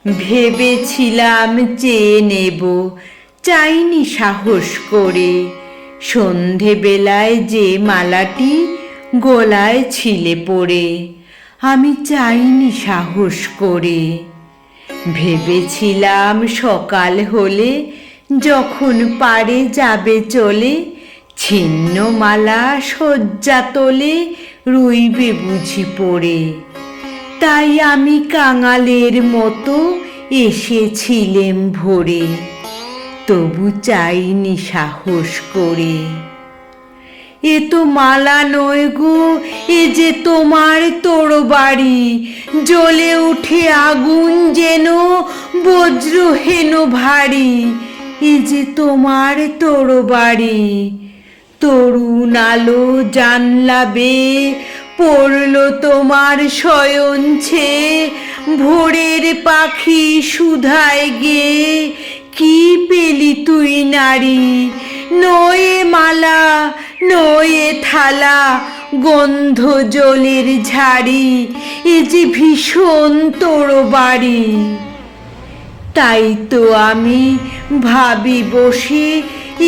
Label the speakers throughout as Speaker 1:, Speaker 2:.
Speaker 1: ভেবেছিলাম চেয়ে নেব, চাইনি সাহস করে। সন্ধেবেলায় যে মালাটি গলায় ছিলে পড়ে, আমি চাইনি সাহস করে। ভেবেছিলাম সকাল হলে যখন পারে যাবে চলে, ছিন্ন মালা শয্যা তোলে রইবে বুঝি পড়ে। তাই আমি কাঙালের মতো এসেছিলেম ভোরে, তবু চাইনি সাহস করে। এ তো মালা নয় গো, এ যে তোমার তরবারি, জ্বলে উঠে আগুন যেন বজ্র হেন ভারী। এ যে তোমার তরবারি। তরুণ আলো জানলা বেয়ে পড়ল তোমার শয়ন ছেয়ে, ভোরের পাখি সুধায় গেয়ে কি পেলি তুই নারী। নয়ে মালা নয়ে থালা, গন্ধ জলের ঝাড়ি, এ যে ভীষণ তরবারি। তাই তো আমি ভাবি বসে,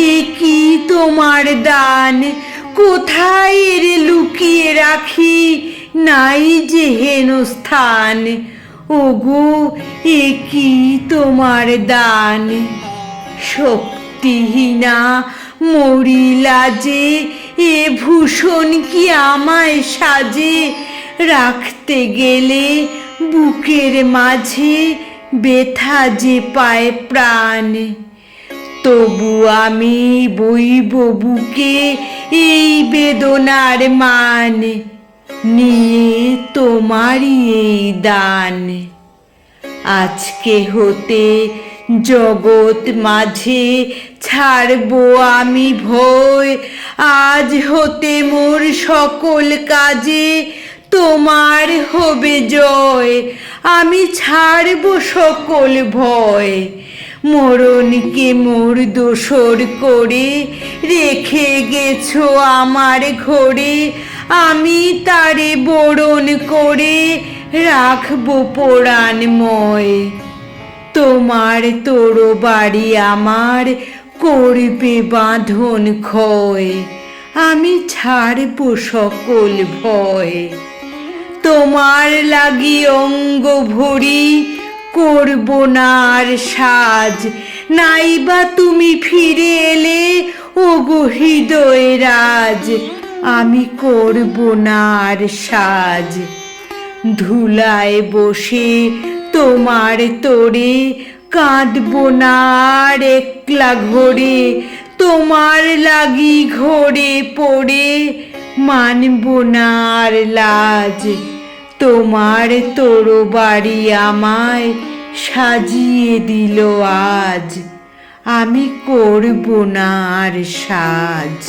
Speaker 1: এ কি তোমার দান, কোথায় এর লুকিয়ে রাখি, নাই যে হেন স্থান। ওগো এ কি তোমার দান। শক্তিহীনা মরি লাজে, এ ভূষণ কি আমায় সাজে। রাখতে গেলে বুকের মাঝে ব্যথা যে পায় প্রাণ। তবু আমি বইব বুকে এই বেদনার মান, নিয়ে তোমারই এই দান। আজকে হতে জগৎ মাঝে ছাড়ব আমি ভয়, আজ হতে মোর সকল কাজে তোমার হবে জয়। আমি ছাড়ব সকল ভয়, মরণকে মোর দোসর করে রেখে গেছো আমার ঘরে। আমি তারে বরণ করে রাখবো পরাণময়। তোমার তরবারি আমার করবে বাঁধন ক্ষয়, আমি ছাড়ব সকল ভয়। তোমার লাগি অঙ্গ ভরি করব না আর সাজ, নাইবা তুমি ফিরে এলে ওগো হৃদয় রাজ। আমি করব না আর সাজ। ধুলায় বসে তোমার তোরে কাঁদব না আর একলা ঘরে। তোমার লাগি ঘরে পড়ে মানব না আর লাজ। তোমার তরবারি আমায় সাজিয়ে দিল আজ, আমি করব না আর সাজ।